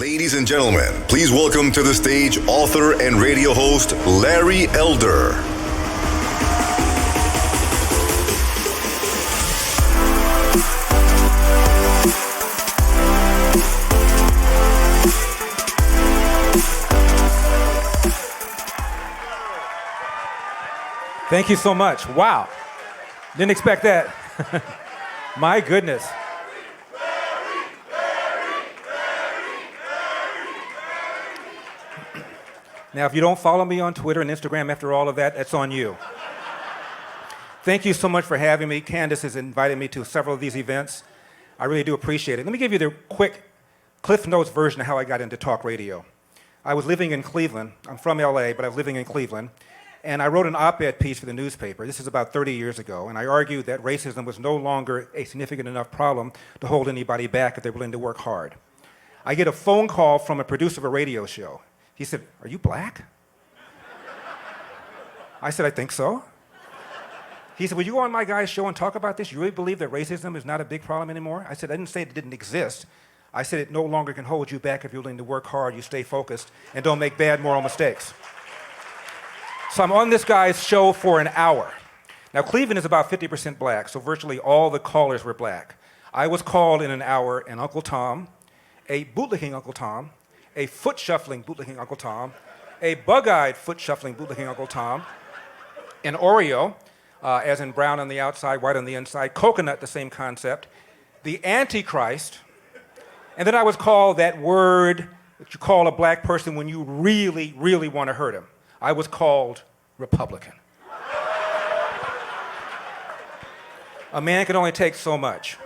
Ladies and gentlemen, please welcome to the stage author and radio host Larry Elder. Thank you so much. Wow. Didn't expect that. My goodness. Now, if you don't follow me on Twitter and Instagram after all of that, that's on you. Thank you so much for having me. Candace has invited me to several of these events. I really do appreciate it. Let me give you the quick Cliff Notes version of how I got into talk radio. I was living in Cleveland. I'm from LA, but I was living in Cleveland. And I wrote an op-ed piece for the newspaper. This is about 30 years ago. And I argued that racism was no longer a significant enough problem to hold anybody back if they're willing to work hard. I get a phone call from a producer of a radio show. He said, "Are you black?" I said, "I think so." He said, "Will you go on my guy's show and talk about this? You really believe that racism is not a big problem anymore?" I said, "I didn't say it didn't exist. I said it no longer can hold you back if you're willing to work hard, you stay focused, and don't make bad moral mistakes." So I'm on this guy's show for an hour. Now, Cleveland is about 50% black, so virtually all the callers were black. I was called in an hour an Uncle Tom, a bootlicking Uncle Tom, a foot-shuffling bootlicking Uncle Tom, a bug-eyed foot-shuffling bootlicking Uncle Tom, an Oreo, as in brown on the outside, white on the inside, coconut, the same concept, the Antichrist, and then I was called that word that you call a black person when you really, really want to hurt him. I was called Republican. A man can only take so much.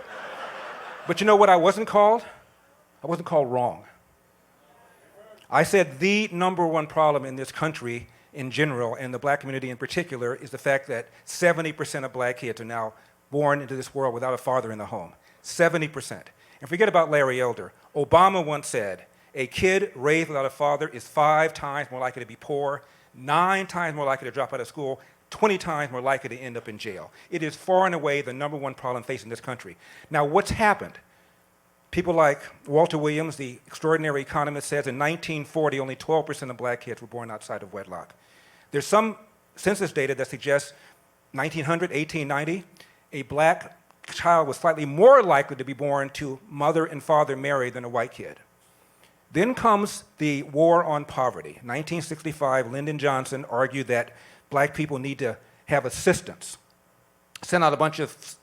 But you know what I wasn't called? I wasn't called wrong. I said the number one problem in this country in general, and the black community in particular, is the fact that 70% of black kids are now born into this world without a father in the home. 70%. And forget about Larry Elder. Obama once said, a kid raised without a father is 5 times more likely to be poor, 9 times more likely to drop out of school, 20 times more likely to end up in jail. It is far and away the number one problem facing this country. Now, what's happened? People like Walter Williams, the extraordinary economist, says in 1940, only 12% of black kids were born outside of wedlock. There's some census data that suggests 1900, 1890, a black child was slightly more likely to be born to mother and father married than a white kid. Then comes the war on poverty. 1965, Lyndon Johnson argued that black people need to have assistance. Sent out a bunch of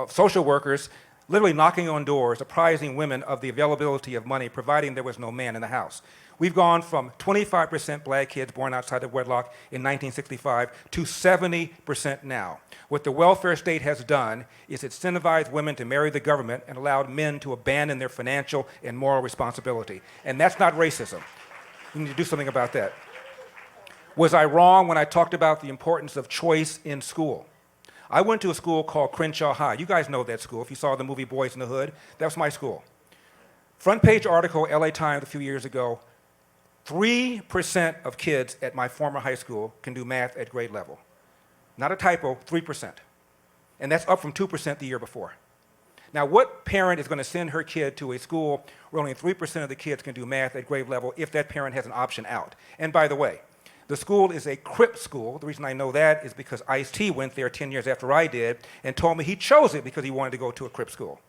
social workers literally knocking on doors, apprising women of the availability of money, providing there was no man in the house. We've gone from 25% black kids born outside of wedlock in 1965 to 70% now. What the welfare state has done is incentivized women to marry the government and allowed men to abandon their financial and moral responsibility. And that's not racism. We need to do something about that. Was I wrong when I talked about the importance of choice in school? I went to a school called Crenshaw High. You guys know that school. If you saw the movie Boys in the Hood, that was my school. Front page article, LA Times a few years ago, 3% of kids at my former high school can do math at grade level. Not a typo, 3%. And that's up from 2% the year before. Now, what parent is going to send her kid to a school where only 3% of the kids can do math at grade level if that parent has an option out? And by the way, the school is a Crip school. The reason I know that is because Ice-T went there 10 years after I did and told me he chose it because he wanted to go to a Crip school.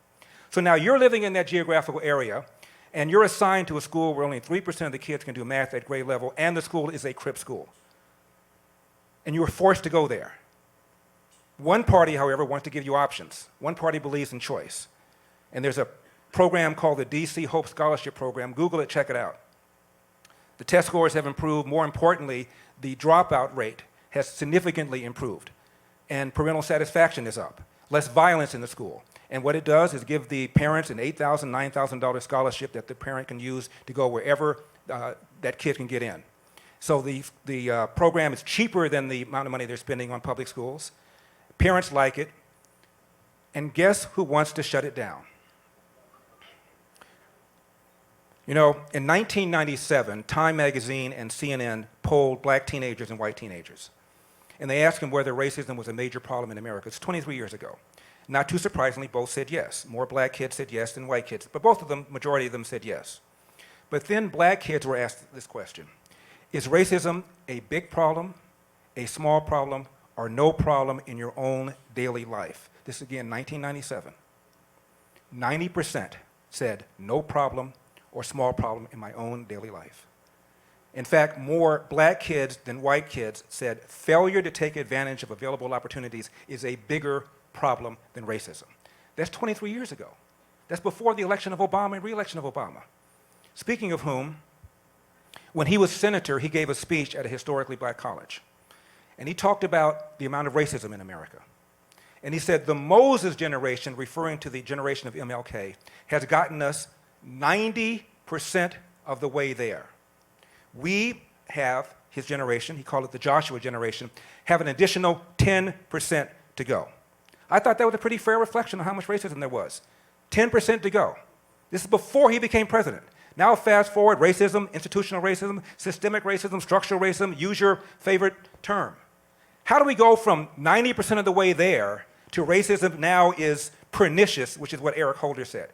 So now you're living in that geographical area, and you're assigned to a school where only 3% of the kids can do math at grade level, and the school is a Crip school. And you were forced to go there. One party, however, wants to give you options. One party believes in choice. And there's a program called the DC Hope Scholarship Program. Google it, check it out. The test scores have improved. More importantly, the dropout rate has significantly improved. And parental satisfaction is up. Less violence in the school. And what it does is give the parents an $8,000, $9,000 scholarship that the parent can use to go wherever that kid can get in. So the program is cheaper than the amount of money they're spending on public schools. Parents like it. And guess who wants to shut it down? You know, in 1997, Time magazine and CNN polled black teenagers and white teenagers. And they asked them whether racism was a major problem in America. It's 23 years ago. Not too surprisingly, both said yes. More black kids said yes than white kids, but both of them, majority of them said yes. But then black kids were asked this question: is racism a big problem, a small problem, or no problem in your own daily life? This again, 1997. 90% said no problem or small problem in my own daily life. In fact, more black kids than white kids said failure to take advantage of available opportunities is a bigger problem than racism. That's 23 years ago. That's before the election of Obama and re-election of Obama. Speaking of whom, when he was senator, he gave a speech at a historically black college. And he talked about the amount of racism in America. And he said the Moses generation, referring to the generation of MLK, has gotten us 90% of the way there. We have, his generation, he called it the Joshua generation, have an additional 10% to go. I thought that was a pretty fair reflection of how much racism there was. 10% to go. This is before he became president. Now fast forward, racism, institutional racism, systemic racism, structural racism, use your favorite term. How do we go from 90% of the way there to racism now is pernicious, which is what Eric Holder said?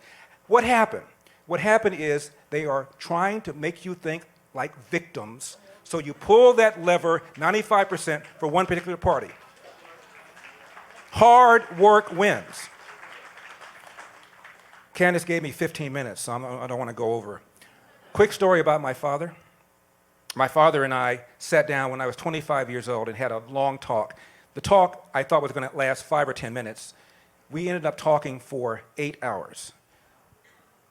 What happened? What happened is they are trying to make you think like victims, so you pull that lever 95% for one particular party. Hard work wins. Candace gave me 15 minutes, so I don't want to go over. Quick story about my father. My father and I sat down when I was 25 years old and had a long talk. The talk I thought was going to last 5 or 10 minutes. We ended up talking for 8 hours.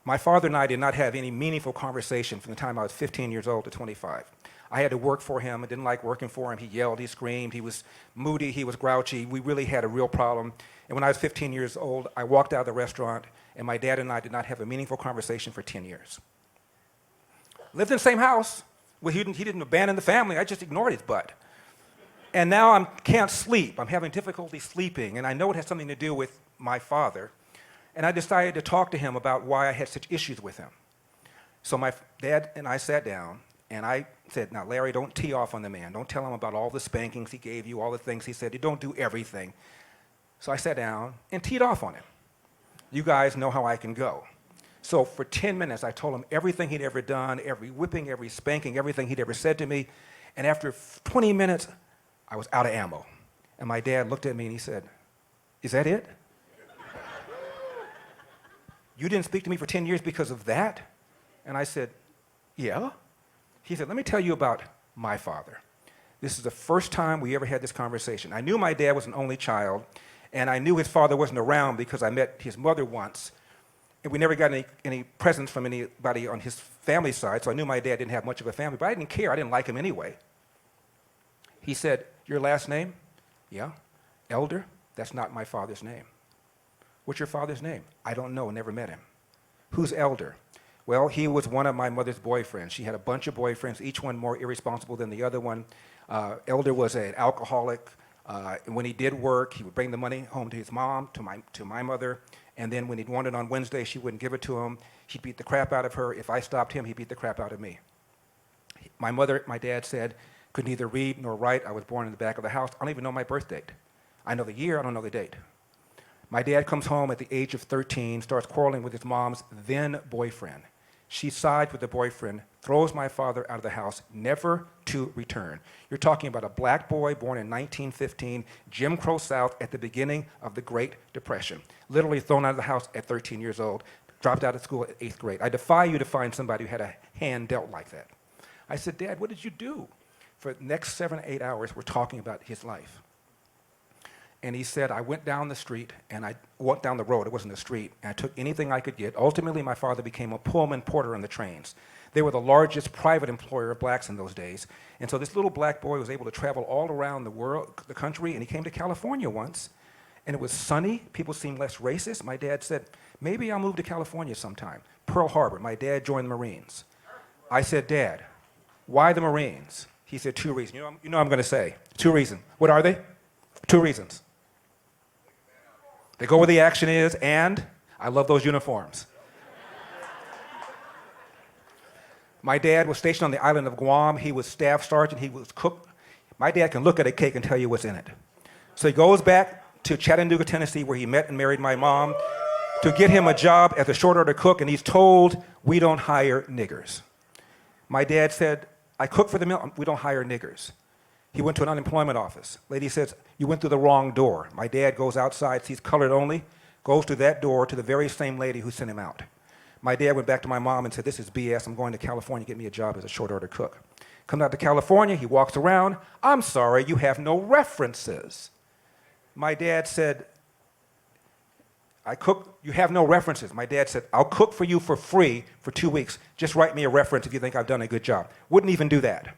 My father and I did not have any meaningful conversation from the time I was 15 years old to 25. I had to work for him. I didn't like working for him. He yelled, he screamed, he was moody, he was grouchy. We really had a real problem. And when I was 15 years old, I walked out of the restaurant, and my dad and I did not have a meaningful conversation for 10 years. Lived in the same house. Well, he didn't abandon the family. I just ignored his butt. And now I can't sleep. I'm having difficulty sleeping, and I know it has something to do with my father. And I decided to talk to him about why I had such issues with him. So my dad and I sat down, and I said, now, Larry, don't tee off on the man. Don't tell him about all the spankings he gave you, all the things he said. You don't do everything. So I sat down and teed off on him. You guys know how I can go. So for 10 minutes, I told him everything he'd ever done, every whipping, every spanking, everything he'd ever said to me. And after 20 minutes, I was out of ammo. And my dad looked at me and he said, is that it? You didn't speak to me for 10 years because of that? And I said, yeah. He said, let me tell you about my father. This is the first time we ever had this conversation. I knew my dad was an only child, and I knew his father wasn't around because I met his mother once, and we never got any presents from anybody on his family side, so I knew my dad didn't have much of a family, but I didn't care. I didn't like him anyway. He said, your last name? Yeah. Elder? That's not my father's name. What's your father's name? I don't know, never met him. Who's Elder? Well, he was one of my mother's boyfriends. She had a bunch of boyfriends, each one more irresponsible than the other one. Elder was an alcoholic. And when he did work, he would bring the money home to his mom, to my mother. And then when he'd wanted on Wednesday, she wouldn't give it to him. He'd beat the crap out of her. If I stopped him, he beat the crap out of me. My dad said, could neither read nor write. I was born in the back of the house. I don't even know my birth date. I know the year, I don't know the date. My dad comes home at the age of 13, starts quarreling with his mom's then boyfriend. She sides with the boyfriend, throws my father out of the house, never to return. You're talking about a black boy born in 1915, Jim Crow South at the beginning of the Great Depression. Literally thrown out of the house at 13 years old, dropped out of school at 8th grade. I defy you to find somebody who had a hand dealt like that. I said, Dad, what did you do? For the next 7 or 8 hours, we're talking about his life. And he said, I went down the street, and I walked down the road. It wasn't a street. And I took anything I could get. Ultimately, my father became a Pullman porter on the trains. They were the largest private employer of blacks in those days. And so this little black boy was able to travel all around the world, the country, and he came to California once. And it was sunny. People seemed less racist. My dad said, maybe I'll move to California sometime. Pearl Harbor. My dad joined the Marines. I said, Dad, why the Marines? He said, 2 reasons. You know I'm going to say. 2 reasons. What are they? 2 reasons. They go where the action is, and I love those uniforms. My dad was stationed on the island of Guam. He was staff sergeant. He was cook. My dad can look at a cake and tell you what's in it. So he goes back to Chattanooga, Tennessee, where he met and married my mom, to get him a job as a short order cook, and he's told, we don't hire niggers. My dad said, I cook for the mill. We don't hire niggers. He went to an unemployment office. Lady says, you went through the wrong door. My dad goes outside, sees colored only, goes to that door to the very same lady who sent him out. My dad went back to my mom and said, this is BS. I'm going to California, get me a job as a short order cook. Comes out to California, he walks around. I'm sorry, you have no references. My dad said, I cook, you have no references. My dad said, I'll cook for you for free for 2 weeks. Just write me a reference if you think I've done a good job. Wouldn't even do that.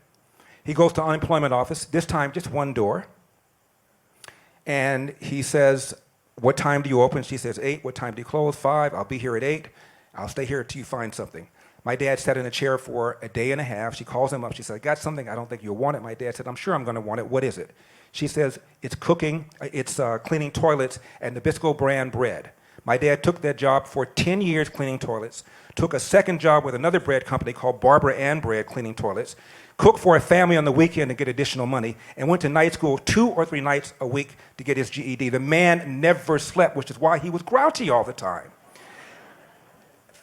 He goes to unemployment office, this time just one door. And he says, what time do you open? She says, 8. What time do you close? 5. I'll be here at 8. I'll stay here until you find something. My dad sat in a chair for a day and a half. She calls him up. She said, I got something. I don't think you'll want it. My dad said, I'm sure I'm going to want it. What is it? She says, it's cooking, it's cleaning toilets and Nabisco brand bread. My dad took that job for 10 years cleaning toilets, took a second job with another bread company called Barbara Ann Bread cleaning toilets, cooked for a family on the weekend to get additional money, and went to night school 2 or 3 nights a week to get his GED. The man never slept, which is why he was grouchy all the time.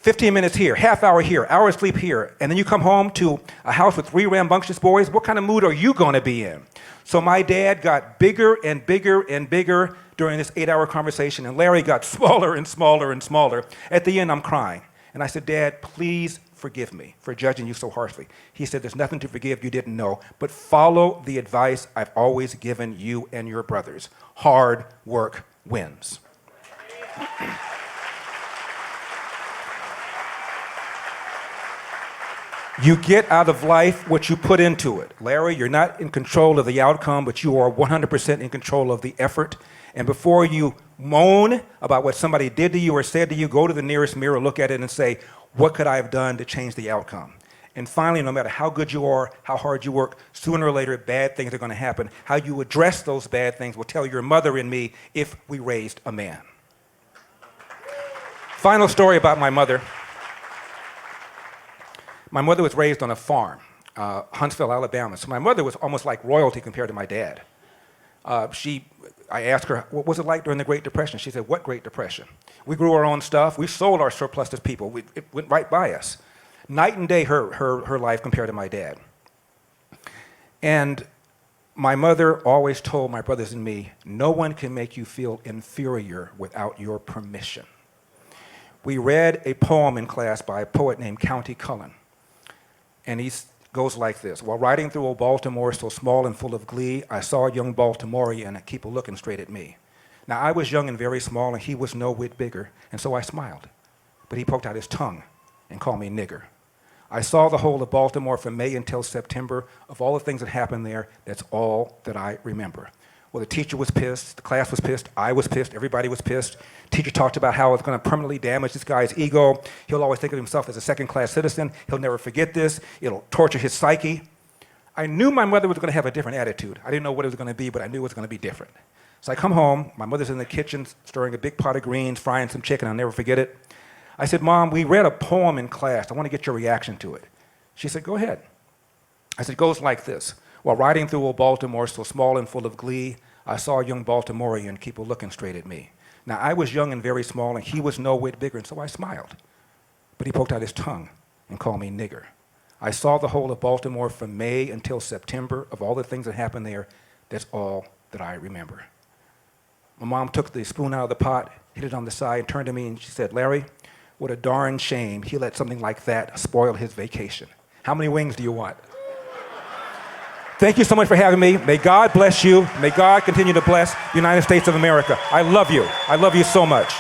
15 minutes here, half hour here, hour of sleep here, and then you come home to a house with 3 rambunctious boys. What kind of mood are you going to be in? So my dad got bigger and bigger and bigger during this 8-hour conversation, and Larry got smaller and smaller and smaller. At the end, I'm crying. And I said, Dad, please forgive me for judging you so harshly. He said, there's nothing to forgive you didn't know, but follow the advice I've always given you and your brothers. Hard work wins. You get out of life what you put into it. Larry, you're not in control of the outcome, but you are 100% in control of the effort. And before you moan about what somebody did to you or said to you, go to the nearest mirror, look at it and say, what could I have done to change the outcome? And finally, no matter how good you are, how hard you work, sooner or later, bad things are going to happen. How you address those bad things will tell your mother and me if we raised a man. Final story about my mother. My mother was raised on a farm, Huntsville, Alabama. So my mother was almost like royalty compared to my dad. I asked her, what was it like during the Great Depression? She said, what Great Depression? We grew our own stuff. We sold our surplus to people. It went right by us. Night and day, her life compared to my dad. And my mother always told my brothers and me, no one can make you feel inferior without your permission. We read a poem in class by a poet named County Cullen. And he goes like this. While riding through old Baltimore, so small and full of glee, I saw a young Baltimorean keep a looking straight at me. Now, I was young and very small, and he was no whit bigger, and so I smiled. But he poked out his tongue and called me nigger. I saw the whole of Baltimore from May until September. Of all the things that happened there, that's all that I remember. Well, the teacher was pissed, the class was pissed, I was pissed, everybody was pissed. Teacher talked about how it's going to permanently damage this guy's ego. He'll always think of himself as a second-class citizen. He'll never forget this. It'll torture his psyche. I knew my mother was going to have a different attitude. I didn't know what it was going to be, but I knew it was going to be different. So I come home, my mother's in the kitchen stirring a big pot of greens, frying some chicken, I'll never forget it. I said, Mom, we read a poem in class. I want to get your reaction to it. She said, go ahead. I said, it goes like this. While riding through old Baltimore, so small and full of glee, I saw a young Baltimorean keep a looking straight at me. Now, I was young and very small, and he was no whit bigger, and so I smiled. But he poked out his tongue and called me nigger. I saw the whole of Baltimore from May until September. Of all the things that happened there, that's all that I remember. My mom took the spoon out of the pot, hit it on the side, turned to me, and she said, Larry, what a darn shame he let something like that spoil his vacation. How many wings do you want? Thank you so much for having me. May God bless you. May God continue to bless the United States of America. I love you. I love you so much.